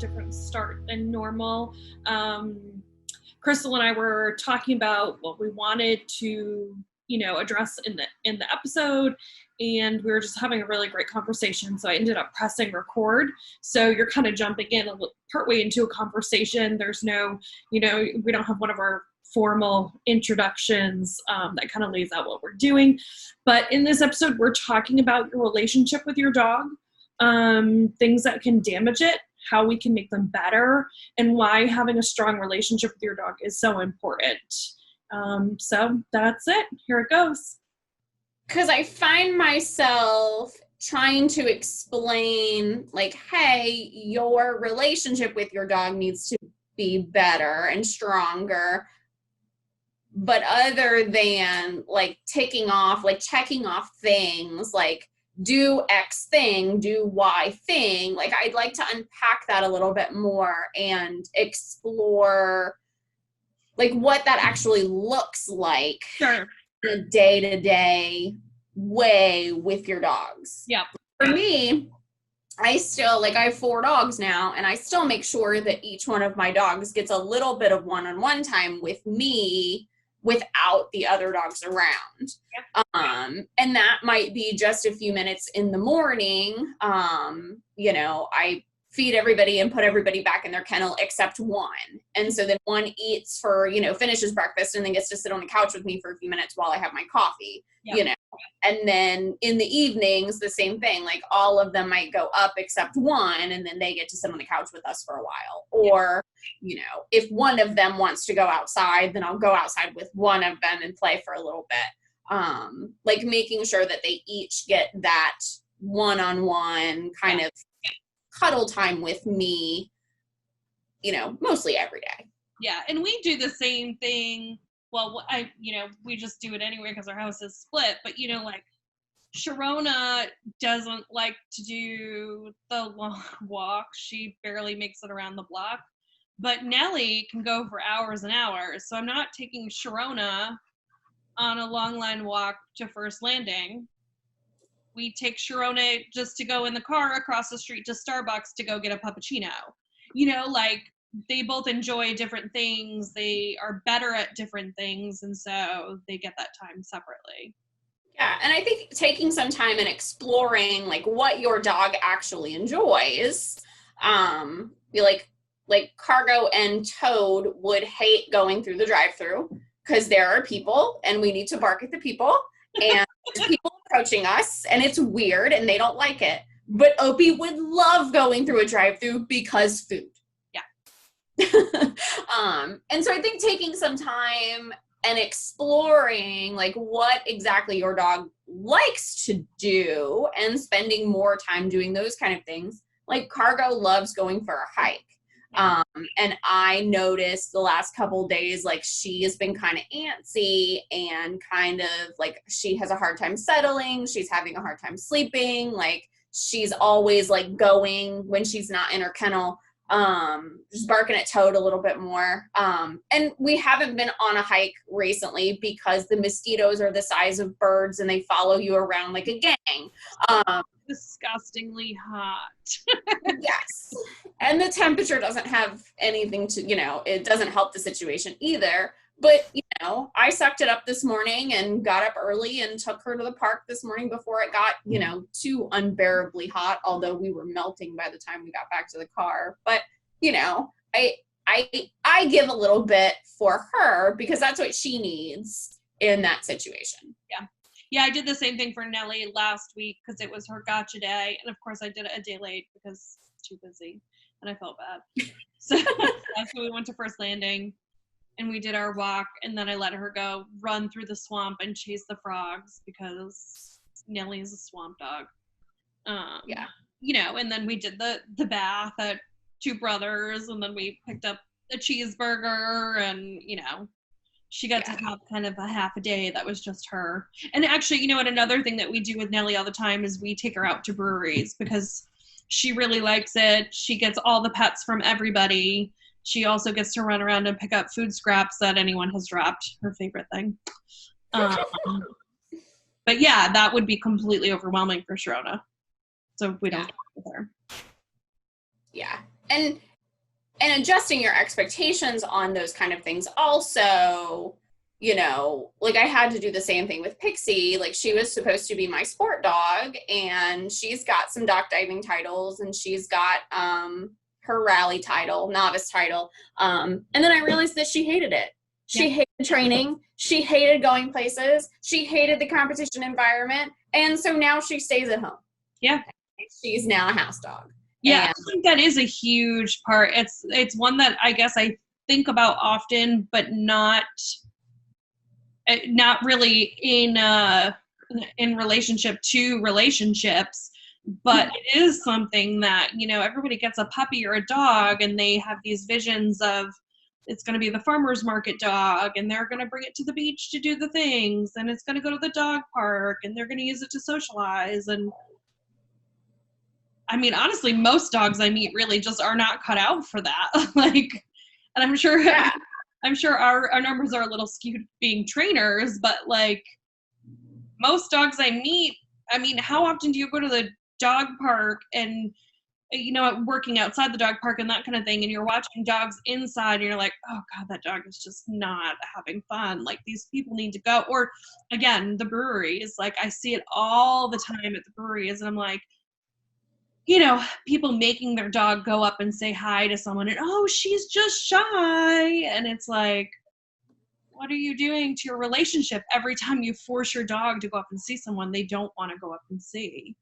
different start than normal. Crystal and I were talking about what we wanted to, address in the episode, and we were just having a really great conversation. So I ended up pressing record. So you're kind of jumping in partway into a conversation. There's no, we don't have one of our formal introductions that kind of lays out what we're doing. But in this episode, we're talking about your relationship with your dog, things that can damage it, how we can make them better, and why having a strong relationship with your dog is so important. So that's it. Here it goes. Because I find myself trying to explain, like, hey, your relationship with your dog needs to be better and stronger. But other than like checking off things like do X thing, do Y thing, like I'd like to unpack that a little bit more and explore like what that actually looks like. Sure. In a day-to-day way with your dogs. Yeah. For me, I have 4 dogs now, and I still make sure that each one of my dogs gets a little bit of one-on-one time with me without the other dogs around. Yep. And that might be just a few minutes in the morning. I feed everybody and put everybody back in their kennel except one. And so then one eats finishes breakfast and then gets to sit on the couch with me for a few minutes while I have my coffee, yep. And then in the evenings, the same thing, like all of them might go up except one, and then they get to sit on the couch with us for a while. Or, if one of them wants to go outside, then I'll go outside with one of them and play for a little bit. Like making sure that they each get that one-on-one kind of cuddle time with me, mostly every day. Yeah, and we do the same thing. Well, we just do it anyway because our house is split. But, like Sharona doesn't like to do the long walk. She barely makes it around the block. But Nellie can go for hours and hours. So I'm not taking Sharona on a long line walk to First Landing. We take Sharona just to go in the car across the street to Starbucks to go get a puppuccino. They both enjoy different things. They are better at different things. And so they get that time separately. Yeah. And I think taking some time and exploring like what your dog actually enjoys, like Cargo and Toad would hate going through the drive-thru because there are people and we need to bark at the people. And there's people approaching us and it's weird and they don't like it. But Opie would love going through a drive-thru because food. Yeah. And so I think taking some time and exploring like what exactly your dog likes to do and spending more time doing those kind of things. Like Cargo loves going for a hike. And I noticed the last couple days, like she has been kind of antsy and kind of like she has a hard time settling. She's having a hard time sleeping. Like she's always like going when she's not in her kennel, just barking at Toad a little bit more. And we haven't been on a hike recently because the mosquitoes are the size of birds and they follow you around like a gang. Disgustingly hot. Yes. And the temperature doesn't have anything to, it doesn't help the situation either. But, I sucked it up this morning and got up early and took her to the park this morning before it got, too unbearably hot, although we were melting by the time we got back to the car. But, I give a little bit for her because that's what she needs in that situation. Yeah. Yeah, I did the same thing for Nellie last week because it was her gotcha day. And of course I did it a day late because I was too busy and I felt bad. So we went to First Landing and we did our walk, and then I let her go run through the swamp and chase the frogs because Nellie is a swamp dog. Yeah. And then we did the bath at Two Brothers, and then we picked up a cheeseburger, and she got to have kind of a half a day that was just her. And actually, another thing that we do with Nellie all the time is we take her out to breweries because she really likes it. She gets all the pets from everybody. She also gets to run around and pick up food scraps that anyone has dropped, her favorite thing. But yeah, that would be completely overwhelming for Sharona. So we don't talk with her. Yeah. And and adjusting your expectations on those kind of things also, you know, like I had to do the same thing with Pixie. Like she was supposed to be my sport dog, and she's got some dock diving titles, and she's got her rally title, novice title. And then I realized that she hated it. She hated training. She hated going places. She hated the competition environment. And so now she stays at home. Yeah. She's now a house dog. Yeah, I think that is a huge part. It's one that I guess I think about often, but not really in relationship to relationships. But it is something that, you know, everybody gets a puppy or a dog and they have these visions of it's going to be the farmer's market dog and they're going to bring it to the beach to do the things and it's going to go to the dog park and they're going to use it to socialize. And I mean, honestly, most dogs I meet really just are not cut out for that. Like, and I'm sure our numbers are a little skewed being trainers, but like most dogs I meet, I mean, how often do you go to the dog park and, you know, working outside the dog park and that kind of thing, and you're watching dogs inside and you're like, oh God, that dog is just not having fun. Like these people need to go. Or again, the breweries, like I see it all the time at the breweries and I'm like, you know, people making their dog go up and say hi to someone and, oh, she's just shy. And it's like, what are you doing to your relationship every time you force your dog to go up and see someone they don't want to go up and see?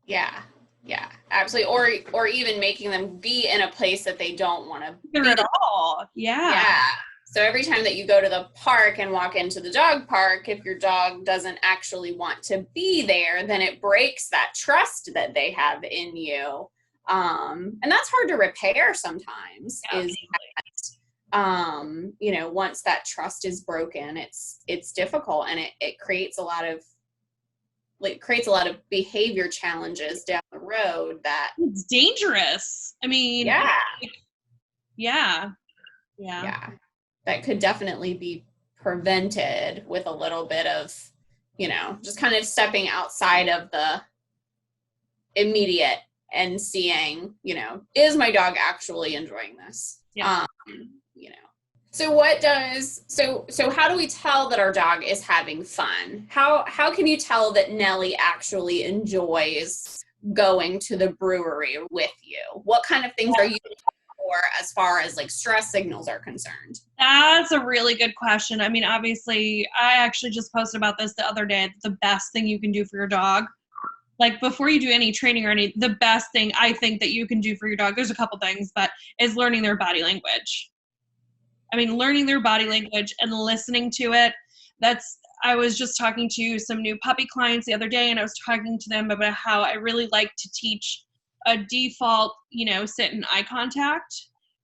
Yeah. Yeah, absolutely. Or even making them be in a place that they don't want to be at all. Yeah. Yeah. So every time that you go to the park and walk into the dog park, if your dog doesn't actually want to be there, then it breaks that trust that they have in you. And that's hard to repair sometimes. Is that, you know, once that trust is broken, it's difficult, and it creates a lot of behavior challenges down the road that it's dangerous. I mean, yeah. That could definitely be prevented with a little bit of, you know, just kind of stepping outside of the immediate and seeing, you know, is my dog actually enjoying this? Yeah. You know. So how do we tell that our dog is having fun? How can you tell that Nellie actually enjoys going to the brewery with you? What kind of things are you looking for as far as like stress signals are concerned? That's a really good question. I mean, obviously, I actually just posted about this the other day. The best thing you can do for your dog, like before you do any training or the best thing I think that you can do for your dog, there's a couple things, but is learning their body language. I mean, learning their body language and listening to it. I was just talking to some new puppy clients the other day, and I was talking to them about how I really like to teach a default, you know, sit and eye contact.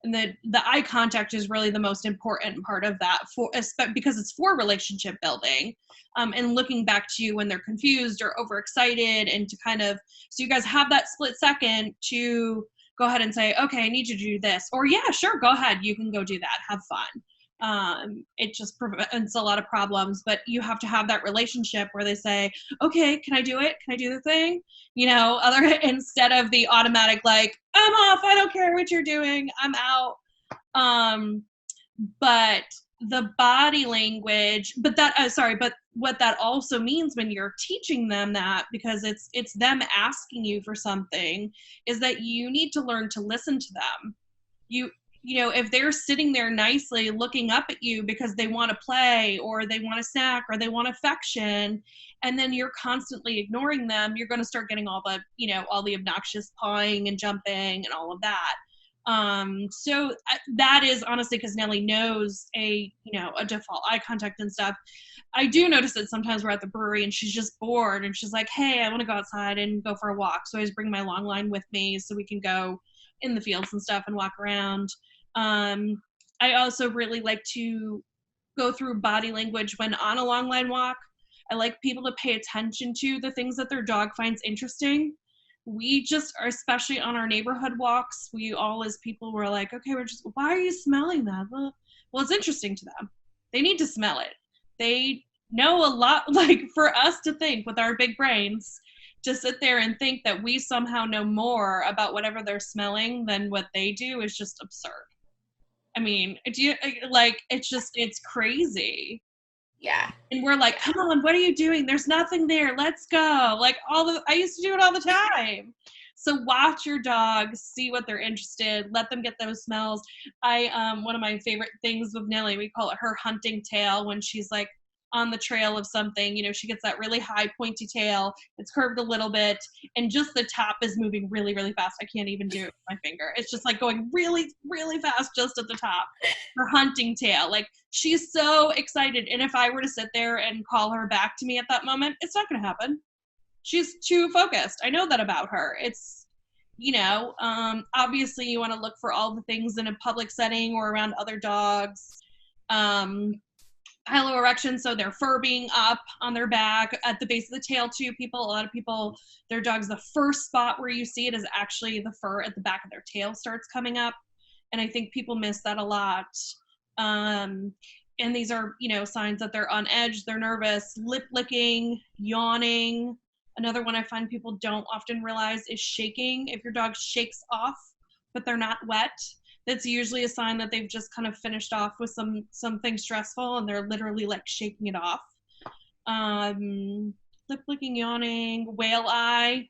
And the eye contact is really the most important part of that because it's for relationship building, and looking back to you when they're confused or overexcited, and to kind of, so you guys have that split second to go ahead and say, okay, I need you to do this. Or yeah, sure, go ahead. You can go do that. Have fun. It just prevents a lot of problems, but you have to have that relationship where they say, okay, can I do it? Can I do the thing? You know, instead of the automatic, like, I'm off. I don't care what you're doing. I'm out. But the body language, but what that also means when you're teaching them that, because it's them asking you for something, is that you need to learn to listen to them. You know, if they're sitting there nicely looking up at you because they want to play or they want a snack or they want affection, and then you're constantly ignoring them, you're going to start getting all the obnoxious pawing and jumping and all of that. So that is honestly because Nellie knows a default eye contact and stuff. I do notice that sometimes we're at the brewery and she's just bored and she's like, hey, I want to go outside and go for a walk. So I always bring my long line with me so we can go in the fields and stuff and walk around. I also really like to go through body language when on a long line walk. I like people to pay attention to the things that their dog finds interesting. We just are, especially on our neighborhood walks, we all as people were like, okay, why are you smelling that? Well, it's interesting to them. They need to smell it. They know a lot, like for us to think with our big brains, to sit there and think that we somehow know more about whatever they're smelling than what they do is just absurd. I mean, do you like? It's crazy. Yeah. And we're like, come on, what are you doing? There's nothing there. Let's go. Like I used to do it all the time. So watch your dogs, see what they're interested, let them get those smells. One of my favorite things with Nellie, we call it her hunting tail when she's like on the trail of something, she gets that really high pointy tail. It's curved a little bit and just the top is moving really, really fast. I can't even do it with my finger. It's just like going really, really fast just at the top. Her hunting tail. Like she's so excited. And if I were to sit there and call her back to me at that moment, it's not going to happen. She's too focused. I know that about her. It's, obviously you want to look for all the things in a public setting or around other dogs. Piloerection, so their fur being up on their back at the base of the tail too. A lot of people, their dogs, the first spot where you see it is actually the fur at the back of their tail starts coming up. And I think people miss that a lot. And these are, signs that they're on edge, they're nervous, lip licking, yawning. Another one I find people don't often realize is shaking. If your dog shakes off, but they're not wet, that's usually a sign that they've just kind of finished off with something stressful and they're literally like shaking it off. Lip licking, yawning, whale eye.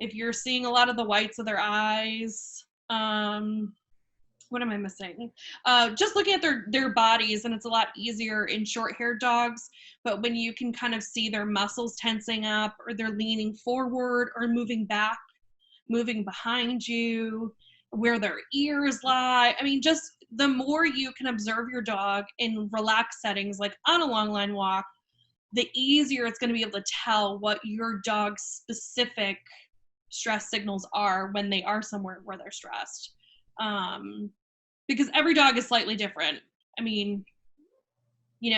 If you're seeing a lot of the whites of their eyes, what am I missing? Just looking at their bodies, and it's a lot easier in short-haired dogs, but when you can kind of see their muscles tensing up or they're leaning forward or moving back, moving behind you, where their ears lie. I mean, just the more you can observe your dog in relaxed settings, like on a long line walk, the easier it's going to be able to tell what your dog's specific stress signals are when they are somewhere where they're stressed. Because every dog is slightly different. I mean,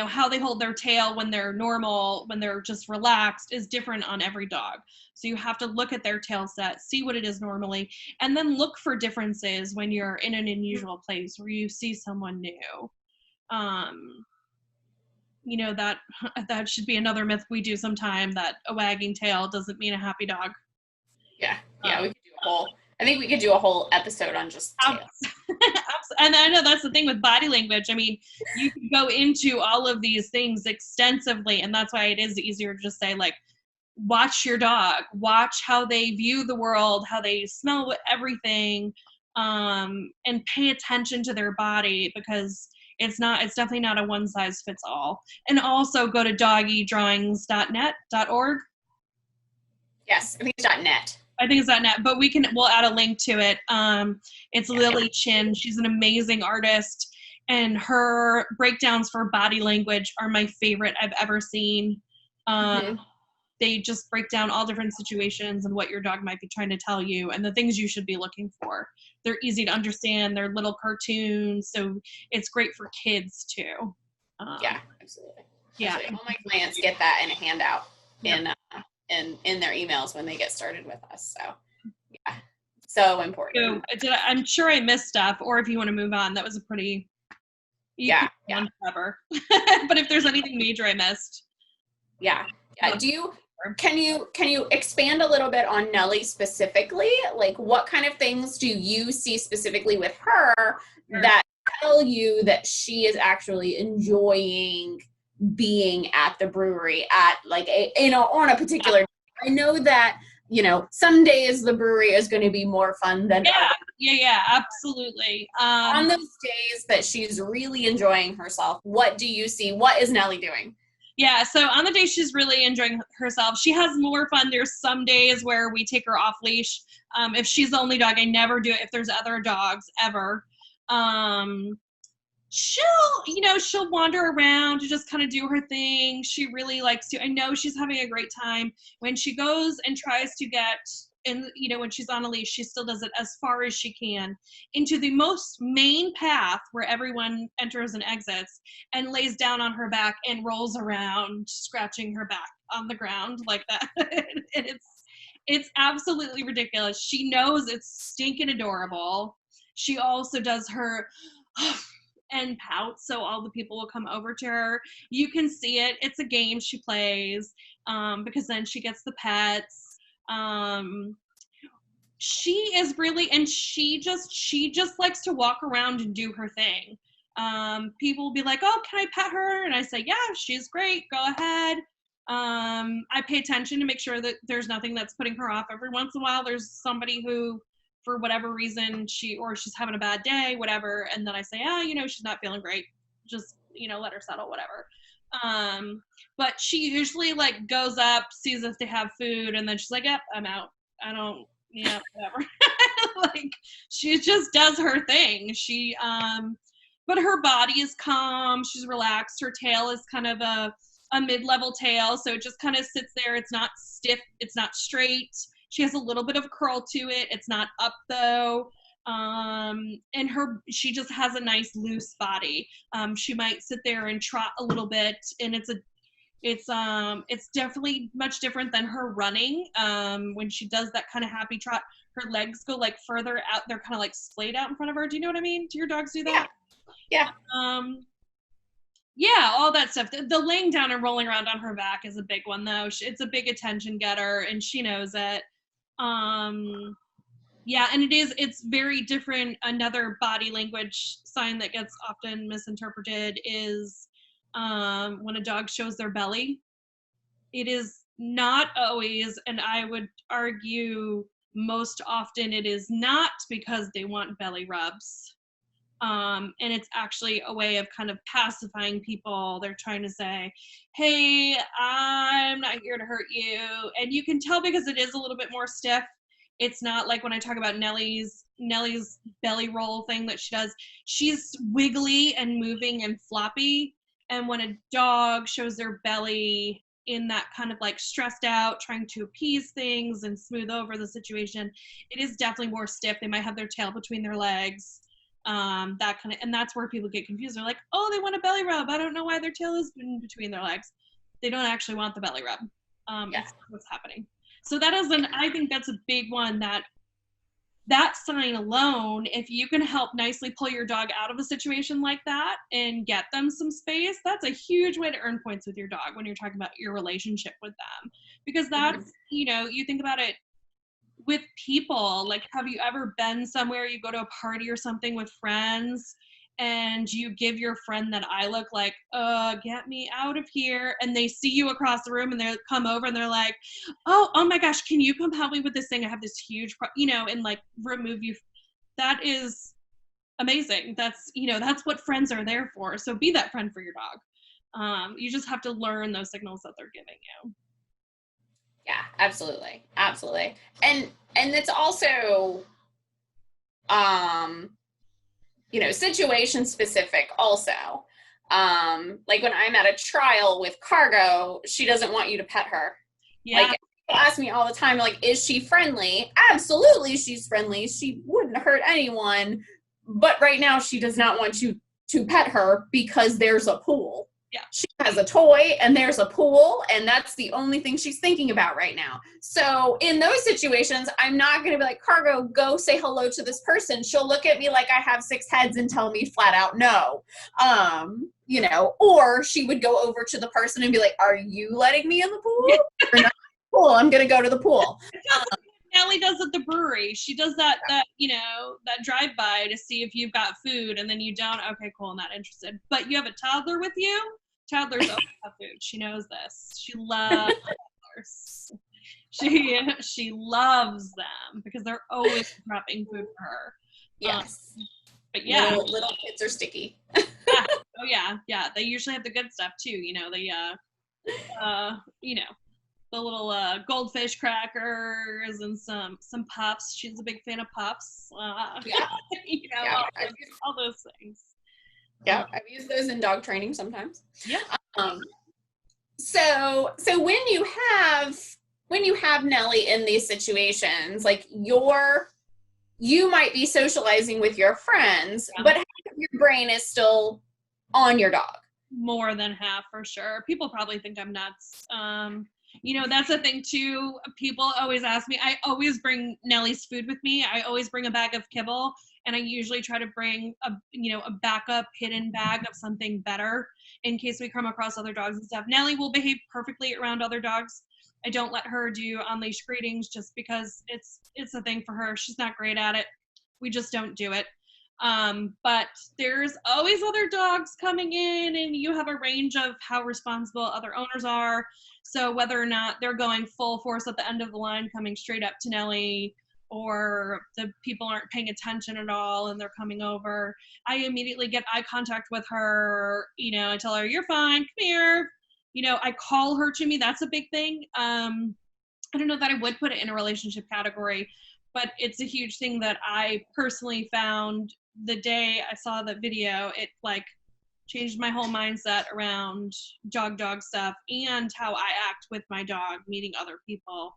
how they hold their tail when they're normal, when they're just relaxed is different on every dog. So you have to look at their tail set, see what it is normally, and then look for differences when you're in an unusual place where you see someone new. That should be another myth we do sometime, that a wagging tail doesn't mean a happy dog. Yeah, we could do I think we could do a whole episode on just tails. And I know that's the thing with body language. I mean, you can go into all of these things extensively, and that's why it is easier to just say, like, watch your dog, watch how they view the world, how they smell everything, and pay attention to their body, because it's definitely not a one size fits all. And also go to doggydrawings.net.org. Yes, I think it's .net. I think it's .net, but we'll add a link to it. It's Lily Chin. She's an amazing artist, and her breakdowns for body language are my favorite I've ever seen. They just break down all different situations and what your dog might be trying to tell you and the things you should be looking for. They're easy to understand. They're little cartoons, so it's great for kids too. Yeah, absolutely. Yeah, all my clients get that in a handout. Yep. in their emails when they get started with us. So yeah, so important. So I'm sure I missed stuff, or if you want to move on, that was a pretty clever. But if there's anything major I missed. Yeah. Can you expand a little bit on Nellie specifically? Like, what kind of things do you see specifically with her that tell you that she is actually enjoying being at the brewery at on a particular day? I know that some days the brewery is going to be more fun than others. Absolutely. On those days that she's really enjoying herself, what do you see? What is Nellie doing? Yeah, so on the day she's really enjoying herself, she has more fun. There's some days where we take her off leash. If she's the only dog, I never do it if there's other dogs ever. She'll wander around to just kind of do her thing. She really likes to. I know she's having a great time. When she goes and tries to get, and when she's on a leash, she still does it as far as she can into the most main path where everyone enters and exits, and lays down on her back and rolls around, scratching her back on the ground like that. And it's absolutely ridiculous. She knows it's stinking adorable. She also does her and pouts, so all the people will come over to her. You can see it. It's a game she plays, because then she gets the pets. She is really, and she just likes to walk around and do her thing. People will be like, oh, can I pet her? And I say, yeah, she's great. Go ahead. I pay attention to make sure that there's nothing that's putting her off. Every once in a while, there's somebody who, for whatever reason, she's having a bad day, whatever. And then I say, she's not feeling great. Just, let her settle, whatever. But she usually like goes up, sees if they have food, and then she's like, yep, I'm out. I don't, whatever. Like, she just does her thing. But her body is calm. She's relaxed. Her tail is kind of a mid-level tail, so it just kind of sits there. It's not stiff. It's not straight. She has a little bit of curl to it. It's not up though. And she just has a nice loose body. She might sit there and trot a little bit, and it's definitely much different than her running. When she does that kind of happy trot, her legs go like further out. They're kind of like splayed out in front of her. Do you know what I mean? Do your dogs do that? Yeah. Yeah, all that stuff. The laying down and rolling around on her back is a big one, though. It's a big attention getter, and she knows it. Yeah, and it's very different. Another body language sign that gets often misinterpreted is when a dog shows their belly. It is not always, and I would argue most often it is not because they want belly rubs. And it's actually a way of kind of pacifying people. They're trying to say, hey, I'm not here to hurt you. And you can tell because it is a little bit more stiff. It's not like when I talk about Nellie's belly roll thing that she does. She's wiggly and moving and floppy. And when a dog shows their belly in that kind of like stressed out, trying to appease things and smooth over the situation, it is definitely more stiff. They might have their tail between their legs. That kind of, and that's where people get confused. They're like, oh, they want a belly rub. I don't know why their tail is in between their legs. They don't actually want the belly rub. That's what's happening. So I think that's a big one, that sign alone, if you can help nicely pull your dog out of a situation like that and get them some space, that's a huge way to earn points with your dog when you're talking about your relationship with them. Because that's, you think about it, with people, like, have you ever been somewhere, you go to a party or something with friends and you give your friend that eye look like, get me out of here, and they see you across the room and they come over and they're like, oh my gosh, can you come help me with this thing? I have this huge and like remove you. That is amazing. That's that's what friends are there for. So be that friend for your dog. You just have to learn those signals that they're giving you. Yeah, absolutely. Absolutely. And it's also, situation specific also. Like when I'm at a trial with Cargo, she doesn't want you to pet her. Yeah. Like, people ask me all the time, like, is she friendly? Absolutely, she's friendly. She wouldn't hurt anyone. But right now she does not want you to pet her because there's a pool. Yeah. She has a toy and there's a pool, and that's the only thing she's thinking about right now. So in those situations, I'm not going to be like, Cargo, go say hello to this person. She'll look at me like I have 6 heads and tell me flat out no. Or she would go over to the person and be like, are you letting me in the pool? Or not? Cool, I'm going to go to the pool. Nellie does at the brewery. She does that drive-by to see if you've got food, and then you don't. Okay, cool, I'm not interested. But you have a toddler with you? Toddlers always have food. She knows this. She loves toddlers. She loves them because they're always prepping food for her. Yes. But yeah. Little kids are sticky. Yeah. Oh yeah. They usually have the good stuff too. The little goldfish crackers and some puffs. She's a big fan of puffs. All those things. Yeah, I've used those in dog training sometimes. Yeah. So when you have Nellie in these situations, like you might be socializing with your friends, but half of your brain is still on your dog. More than half, for sure. People probably think I'm nuts. That's the thing too. People always ask me, I always bring Nellie's food with me. I always bring a bag of kibble, and I usually try to bring a backup hidden bag of something better in case we come across other dogs and stuff. Nellie will behave perfectly around other dogs. I don't let her do on-leash greetings just because it's a thing for her. She's not great at it. We just don't do it. But there's always other dogs coming in, and you have a range of how responsible other owners are. So whether or not they're going full force at the end of the line, coming straight up to Nellie, or the people aren't paying attention at all and they're coming over, I immediately get eye contact with her. I tell her, "You're fine, come here." I call her to me. That's a big thing. I don't know that I would put it in a relationship category, but it's a huge thing that I personally found the day I saw the video. It like changed my whole mindset around dog stuff and how I act with my dog, meeting other people.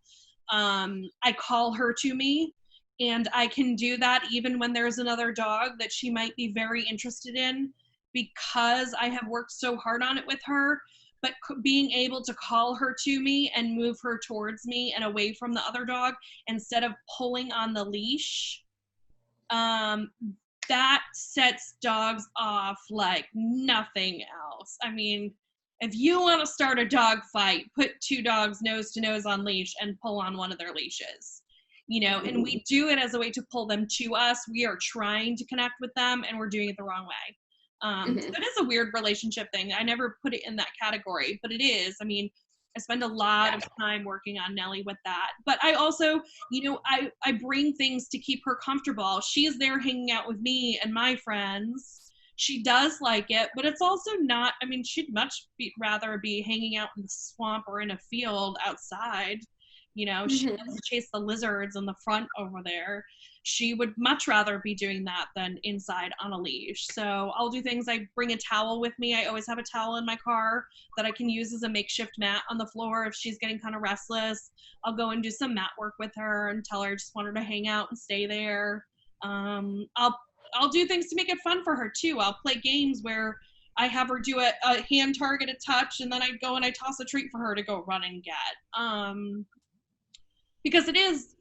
I call her to me, and I can do that even when there's another dog that she might be very interested in, because I have worked so hard on it with her. But being able to call her to me and move her towards me and away from the other dog instead of pulling on the leash, that sets dogs off like nothing else. I mean, if you want to start a dog fight, put two dogs nose to nose on leash and pull on one of their leashes. And we do it as a way to pull them to us. We are trying to connect with them, and we're doing it the wrong way. So it is a weird relationship thing. I never put it in that category, but it is. I mean, I spend a lot of time working on Nellie with that. But I also, I bring things to keep her comfortable. She is there hanging out with me and my friends. She does like it, but it's also not, I mean, she'd much rather be hanging out in the swamp or in a field outside. She loves to chase the lizards in the front over there. She would much rather be doing that than inside on a leash. So I'll do things. I bring a towel with me. I always have a towel in my car that I can use as a makeshift mat on the floor if she's getting kind of restless. I'll go and do some mat work with her and tell her I just want her to hang out and stay there. I'll do things to make it fun for her too. I'll play games where I have her do a hand targeted touch, and then I go and I toss a treat for her to go run and get. Because it is,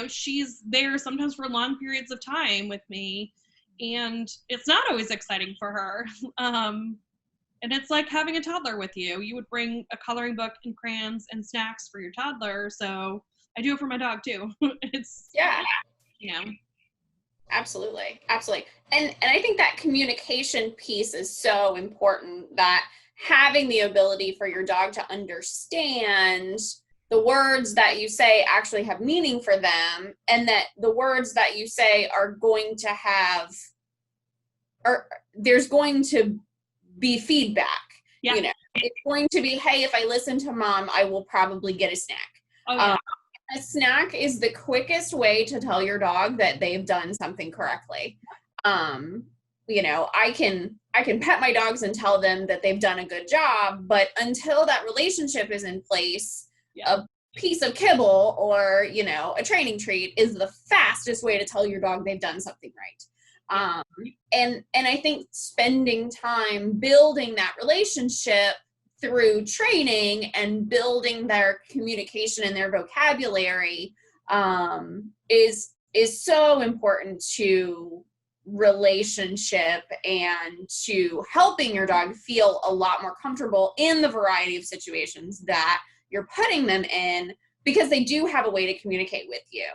she's there sometimes for long periods of time with me, and it's not always exciting for her. And it's like having a toddler with you. You would bring a coloring book and crayons and snacks for your toddler. So I do it for my dog too. It's, Absolutely. And I think that communication piece is so important, that having the ability for your dog to understand the words that you say actually have meaning for them, and that the words that you say are going to have, or there's going to be feedback. It's going to be, hey, if I listen to mom, I will probably get a snack. A snack is the quickest way to tell your dog that they've done something correctly. I can pet my dogs and tell them that they've done a good job, but until that relationship is in place, a piece of kibble or, a training treat is the fastest way to tell your dog they've done something right. And I think spending time building that relationship through training and building their communication and their vocabulary is so important to relationship and to helping your dog feel a lot more comfortable in the variety of situations that you're putting them in, because they do have a way to communicate with you.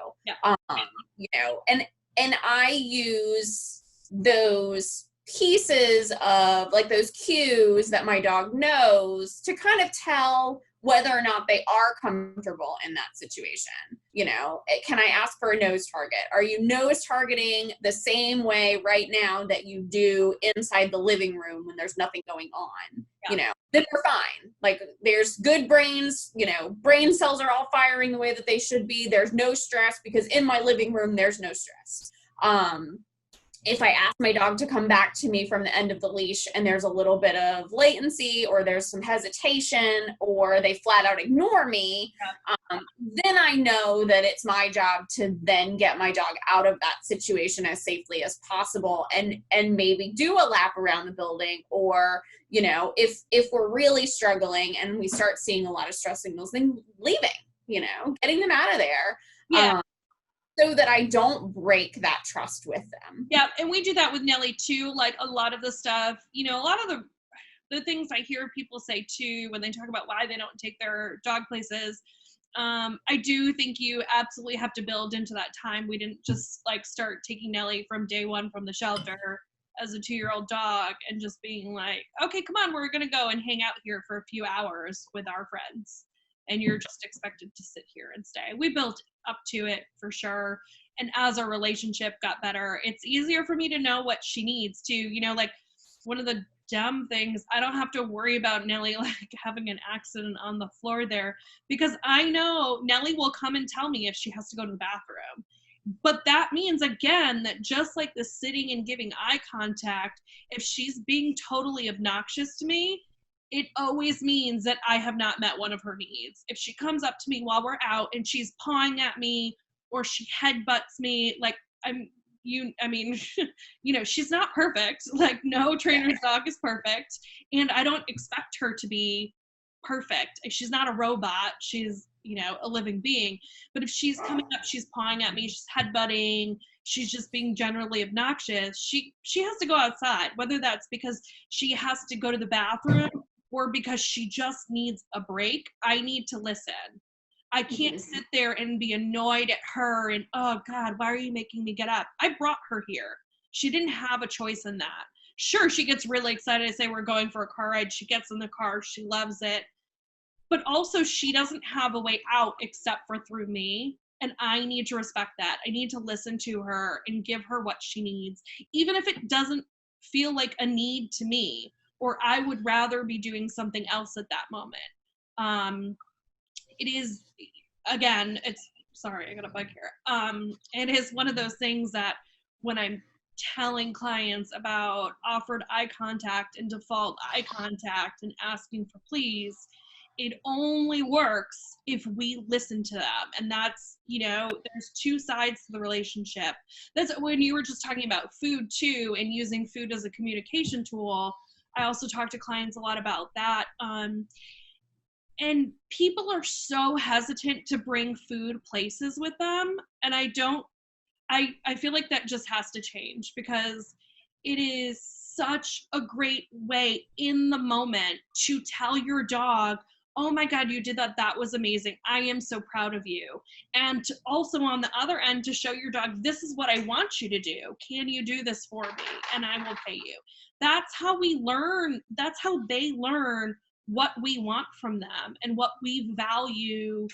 And I use those pieces of like those cues that my dog knows to kind of tell whether or not they are comfortable in that situation. Can I ask for a nose target? Are you nose targeting the same way right now that you do inside the living room when there's nothing going on? Then we're fine. Like, there's good brains, brain cells are all firing the way that they should be. There's no stress, because in my living room, there's no stress. If I ask my dog to come back to me from the end of the leash and there's a little bit of latency, or there's some hesitation, or they flat out ignore me, then I know that it's my job to then get my dog out of that situation as safely as possible, and maybe do a lap around the building, or, if we're really struggling and we start seeing a lot of stress signals, then leaving, getting them out of there. So that I don't break that trust with them. Yeah, and we do that with Nellie too. Like, a lot of the stuff, a lot of the things I hear people say too when they talk about why they don't take their dog places I do think you absolutely have to build into that time. We didn't just like start taking Nellie from day one from the shelter as a 2-year-old dog and just being like, okay, come on, we're gonna go and hang out here for a few hours with our friends. And you're just expected to sit here and stay. We built up to it for sure. And as our relationship got better, it's easier for me to know what she needs too. You know, like one of the dumb things, I don't have to worry about Nellie like having an accident on the floor there, because I know Nellie will come and tell me if she has to go to the bathroom. But that means, again, that just like the sitting and giving eye contact, if she's being totally obnoxious to me, it always means that I have not met one of her needs. If she comes up to me while we're out and she's pawing at me or she headbutts me, like you know, she's not perfect. Like no trainer's dog is perfect. And I don't expect her to be perfect. She's not a robot. She's, you know, a living being. But if she's coming up, she's pawing at me, she's headbutting, she's just being generally obnoxious, she has to go outside, whether that's because she has to go to the bathroom or because she just needs a break. I need to listen. I can't sit there and be annoyed at her and, oh God, why are you making me get up? I brought her here. She didn't have a choice in that. Sure, she gets really excited. I say we're going for a car ride. She gets in the car. She loves it. But also she doesn't have a way out except for through me. And I need to respect that. I need to listen to her and give her what she needs, even if it doesn't feel like a need to me, or I would rather be doing something else at that moment. It is, again, it's, sorry, I got a bug here. It is one of those things that when I'm telling clients about offered eye contact and default eye contact and asking for please, it only works if we listen to them. And that's, you know, there's two sides to the relationship. That's when you were just talking about food too, and using food as a communication tool. I also talk to clients a lot about that. And people are so hesitant to bring food places with them. And I feel like that just has to change, because it is such a great way in the moment to tell your dog, oh my God, you did that. That was amazing. I am so proud of you. And to also on the other end to show your dog, this is what I want you to do. Can you do this for me? And I will pay you. That's how we learn. That's how they learn what we want from them and what we value,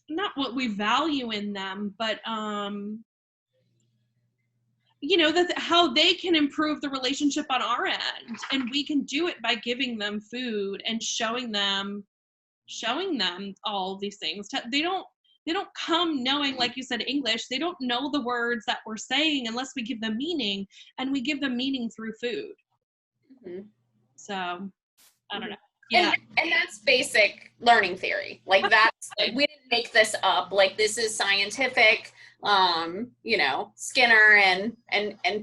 not what we value in them, but you know, that how they can improve the relationship on our end. And we can do it by giving them food and showing them all these things. They don't come knowing, like you said, English. They don't know the words that we're saying unless we give them meaning, and we give them meaning through food. So I don't know. Yeah. And that's basic learning theory. Like that's, like, we didn't make this up. Like this is scientific. You know, Skinner and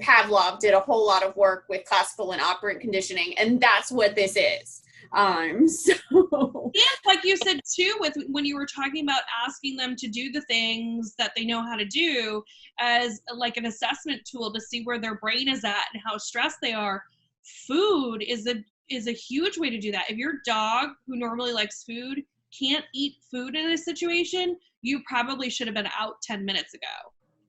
Pavlov did a whole lot of work with classical and operant conditioning, and that's what this is. So yeah, like you said too, with when you were talking about asking them to do the things that they know how to do as like an assessment tool to see where their brain is at and how stressed they are, food is a huge way to do that. If your dog, who normally likes food, can't eat food in a situation, you probably should have been out 10 minutes ago.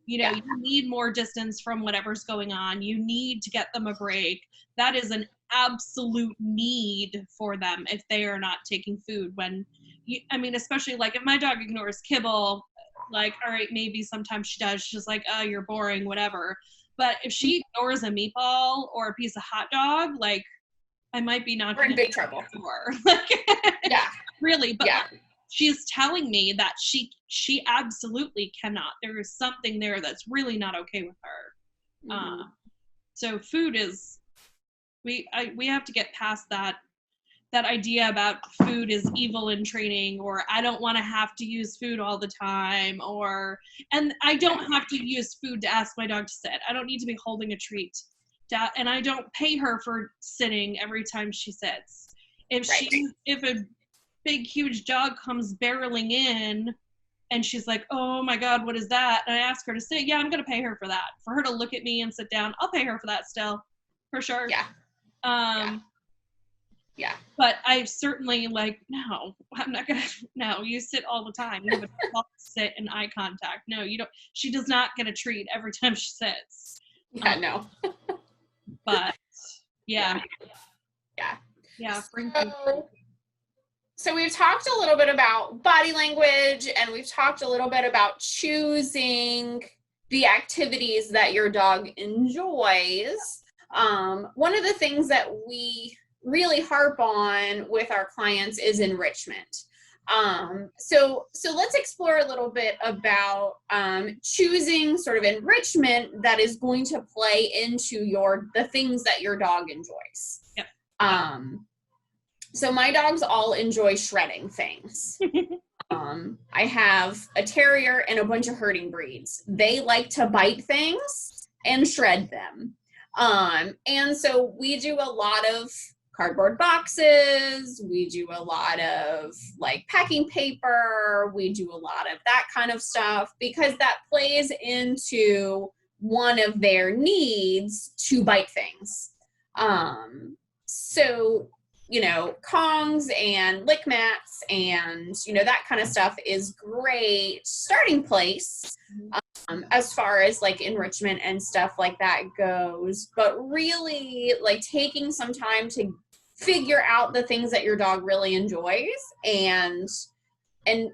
You know, you need more distance from whatever's going on. You need to get them a break. That is an absolute need for them if they are not taking food. When you, I mean, especially like if my dog ignores kibble, like, all right, maybe sometimes she does. She's just like, oh, you're boring, whatever. But if she ignores a meatball or a piece of hot dog, like, I might be not. We're in big trouble. Yeah, really. But like, she's telling me that she absolutely cannot. There is something there that's really not okay with her. So food is, we have to get past that idea about food is evil in training, or I don't want to have to use food all the time, and I don't have to use food to ask my dog to sit. I don't need to be holding a treat. And I don't pay her for sitting every time she sits. If a big huge dog comes barreling in and she's like, oh my God, what is that? And I ask her to sit, yeah, I'm going to pay her for that. For her to look at me and sit down, I'll pay her for that still, for sure. Yeah. But I certainly like, no, I'm not gonna, no, you sit all the time. You have a sit and eye contact. No, you don't, she does not get a treat every time she sits. Yeah, no. But yeah. Yeah. Yeah. So we've talked a little bit about body language, and we've talked a little bit about choosing the activities that your dog enjoys. One of the things that we really harp on with our clients is enrichment. So let's explore a little bit about choosing sort of enrichment that is going to play into the things that your dog enjoys. Yep. So my dogs all enjoy shredding things. I have a terrier and a bunch of herding breeds. They like to bite things and shred them. And so we do a lot of cardboard boxes. We do a lot of like packing paper. We do a lot of that kind of stuff because that plays into one of their needs to bite things. So, you know, Kongs and lick mats and, you know, that kind of stuff is great starting place as far as like enrichment and stuff like that goes. But really like taking some time to figure out the things that your dog really enjoys and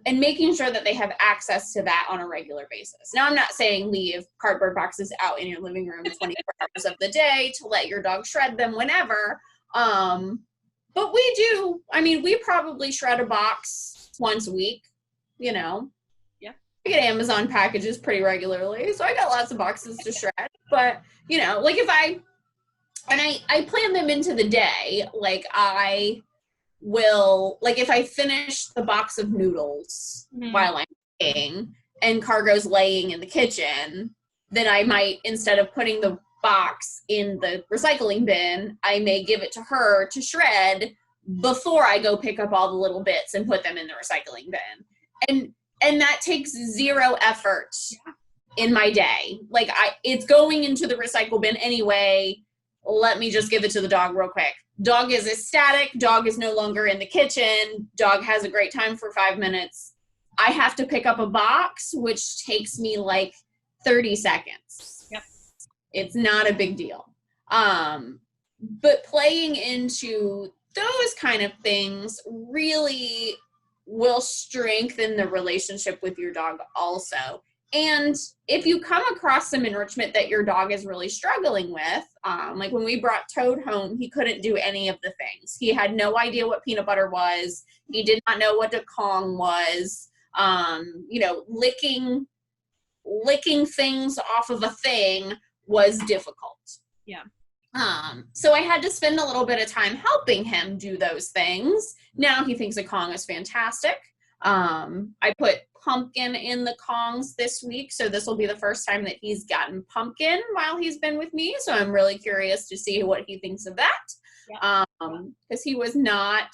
making sure that they have access to that on a regular basis. Now, I'm not saying leave cardboard boxes out in your living room 24 hours of the day to let your dog shred them whenever. But we do, I mean, we probably shred a box once a week, you know. Yeah. I get Amazon packages pretty regularly, so I got lots of boxes to shred. But, you know, like if I plan them into the day, like I will, like if I finish the box of noodles while I'm eating and Cargo's laying in the kitchen, then I might, instead of putting the box in the recycling bin, I may give it to her to shred before I go pick up all the little bits and put them in the recycling bin. And that takes zero effort in my day. Like it's going into the recycle bin anyway. Let me just give it to the dog real quick. Dog is ecstatic. Dog is no longer in the kitchen. Dog has a great time for 5 minutes. I have to pick up a box, which takes me like 30 seconds. Yep. It's not a big deal. But playing into those kind of things really will strengthen the relationship with your dog also. And if you come across some enrichment that your dog is really struggling with, like when we brought Toad home, he couldn't do any of the things. He had no idea what peanut butter was. He did not know what a Kong was. You know, licking things off of a thing was difficult. Yeah. So I had to spend a little bit of time helping him do those things. Now he thinks a Kong is fantastic. I put pumpkin in the Kongs this week, so this will be the first time that he's gotten pumpkin while he's been with me, so I'm really curious to see what he thinks of that. Because he was not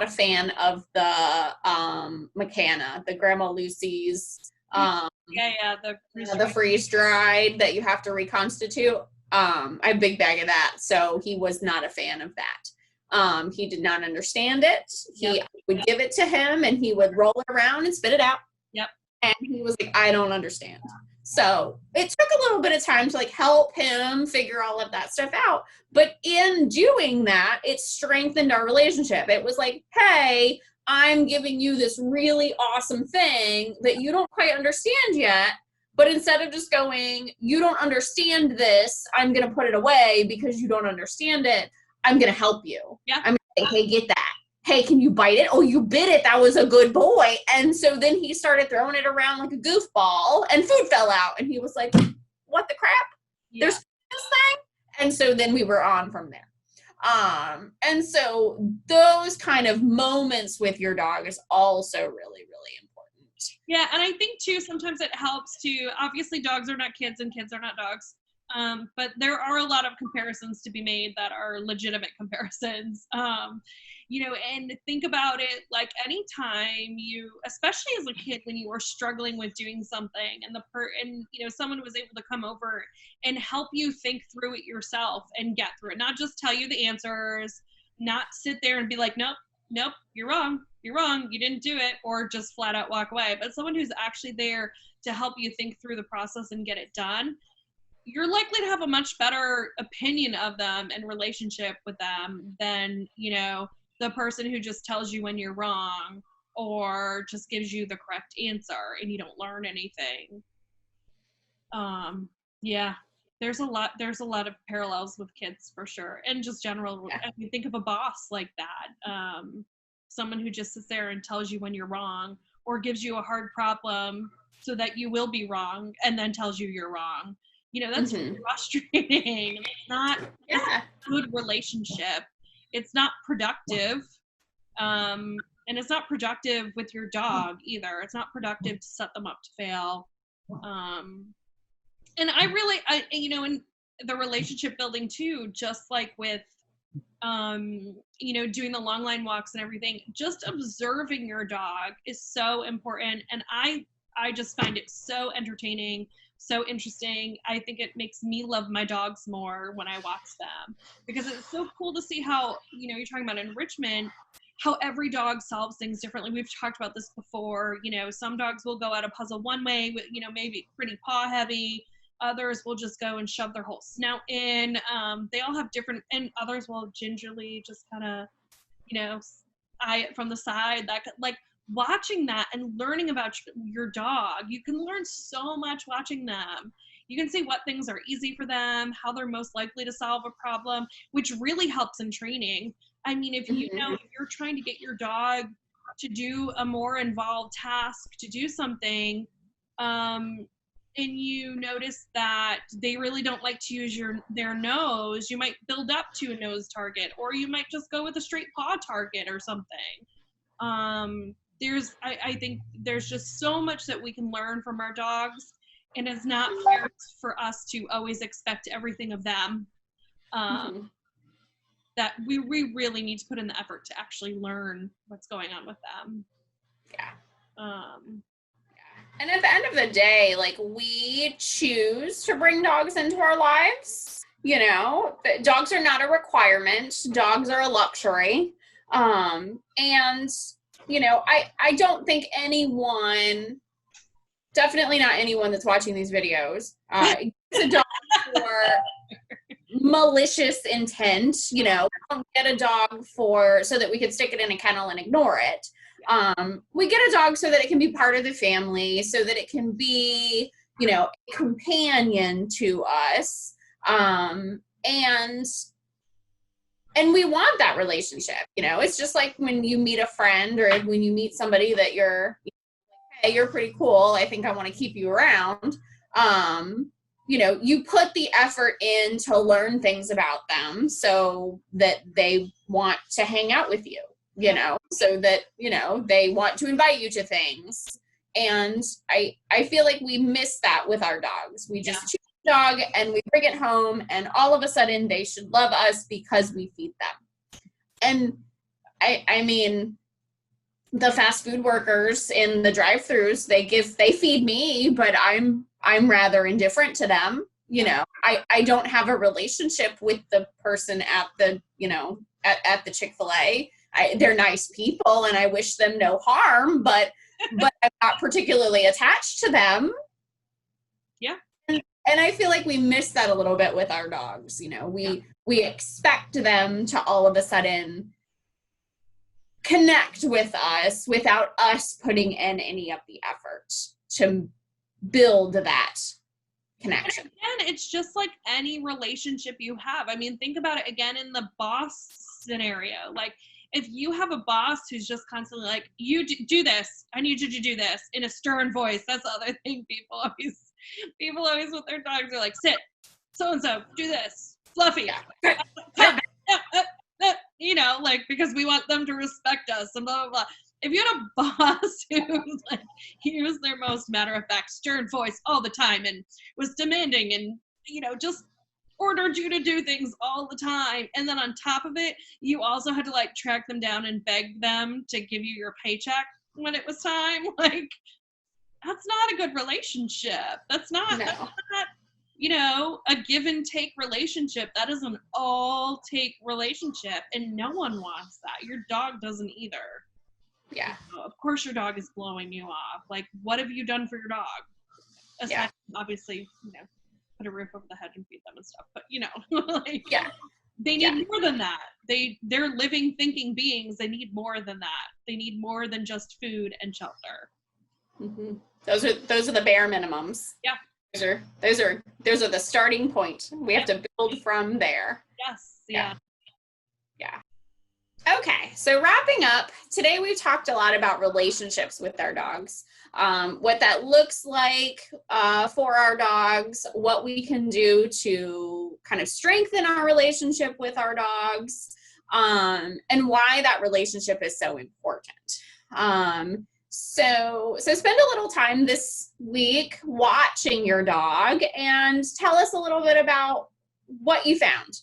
a fan of the McCanna, the Grandma Lucy's the freeze dried that you have to reconstitute. I have a big bag of that, so he was not a fan of that. He did not understand it. He would give it to him and he would roll it around and spit it out. Yep. And he was like, I don't understand. So it took a little bit of time to like help him figure all of that stuff out. But in doing that, it strengthened our relationship. It was like, hey, I'm giving you this really awesome thing that you don't quite understand yet. But instead of just going, you don't understand this, I'm going to put it away because you don't understand it, I'm going to help you. Yeah. I'm going to say, hey, get that. Hey, can you bite it? Oh, you bit it. That was a good boy. And so then he started throwing it around like a goofball and food fell out. And he was like, what the crap? Yeah. There's this thing? And so then we were on from there. And so those kind of moments with your dog is also really, really important. Yeah, and I think too, sometimes it helps to, obviously dogs are not kids and kids are not dogs. But there are a lot of comparisons to be made that are legitimate comparisons. You know, and think about it like anytime you, especially as a kid, when you were struggling with doing something and you know, someone was able to come over and help you think through it yourself and get through it, not just tell you the answers, not sit there and be like, nope, you're wrong, you didn't do it, or just flat out walk away, but someone who's actually there to help you think through the process and get it done, you're likely to have a much better opinion of them and relationship with them than, the person who just tells you when you're wrong or just gives you the correct answer and you don't learn anything. Yeah, there's a lot of parallels with kids for sure, and just general. Yeah. I mean, think of a boss like that, someone who just sits there and tells you when you're wrong or gives you a hard problem so that you will be wrong and then tells you you're wrong. That's frustrating. It's not a good relationship. It's not productive. And it's not productive with your dog either. It's not productive to set them up to fail. And in the relationship building too, just like with, doing the long line walks and everything, just observing your dog is so important. And I just find it so entertaining, so interesting. I think it makes me love my dogs more when I watch them, because it's so cool to see how, you're talking about enrichment, how every dog solves things differently. We've talked about this before. Some dogs will go at a puzzle one way with, maybe pretty paw heavy. Others will just go and shove their whole snout in. They all have different, and others will gingerly just kind of, eye it from the side. That, like, watching that and learning about your dog, you can learn so much watching them. You can see what things are easy for them, how they're most likely to solve a problem, which really helps in training. I mean, if if you're trying to get your dog to do a more involved task, to do something, and you notice that they really don't like to use their nose, you might build up to a nose target, or you might just go with a straight paw target or something. I think there's just so much that we can learn from our dogs, and it's not fair for us to always expect everything of them. That we really need to put in the effort to actually learn what's going on with them. And at the end of the day, like, we choose to bring dogs into our lives. Dogs are not a requirement. Dogs are a luxury. And, I don't think anyone, definitely not anyone that's watching these videos, gets a dog for malicious intent. Don't get a dog so that we could stick it in a kennel and ignore it. We get a dog so that it can be part of the family, so that it can be, a companion to us. And we want that relationship. It's just like when you meet a friend, or when you meet somebody that you're, hey, you're pretty cool, I think I want to keep you around. You put the effort in to learn things about them so that they want to hang out with you. So that, they want to invite you to things. And I feel like we miss that with our dogs. We just choose a dog and we bring it home, and all of a sudden they should love us because we feed them. And I mean, the fast food workers in the drive-thrus, they feed me, but I'm rather indifferent to them. I don't have a relationship with the person at the, at the Chick-fil-A. They're nice people and I wish them no harm, but I'm not particularly attached to them. Yeah. And I feel like we miss that a little bit with our dogs. We expect them to all of a sudden connect with us without us putting in any of the effort to build that connection. And again, it's just like any relationship you have. I mean, think about it again in the boss scenario. Like, if you have a boss who's just constantly like, you do this, I need you to do this, in a stern voice. That's the other thing people always with their dogs are like, sit, so-and-so, do this, Fluffy. Like, because we want them to respect us and blah, blah, blah. If you had a boss who's like, he used their most matter-of-fact stern voice all the time and was demanding and, just ordered you to do things all the time, and then on top of it, you also had to like track them down and beg them to give you your paycheck when it was time, like, that's not a good relationship. That's not you know, a give and take relationship. That is an all take relationship, and no one wants that. Your dog doesn't either. Yeah. You know, of course your dog is blowing you off. Like, what have you done for your dog? Aside from, obviously, you know, put a roof over the head and feed them and stuff. But, you know, like, they need more than that. They're living, thinking beings. They need more than that. They need more than just food and shelter. Mm-hmm. Those are the bare minimums. Yeah. Those are the starting point. We have to build from there. Yes. Yeah. Okay, so wrapping up, today we've talked a lot about relationships with our dogs, what that looks like for our dogs, what we can do to kind of strengthen our relationship with our dogs, and why that relationship is so important. So spend a little time this week watching your dog and tell us a little bit about what you found.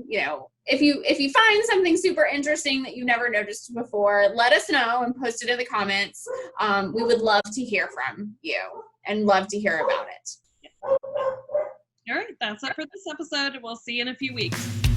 You know, if you find something super interesting that you never noticed before, let us know and post it in the comments. We would love to hear from you and love to hear about it. All right, that's it for this episode. We'll see you in a few weeks.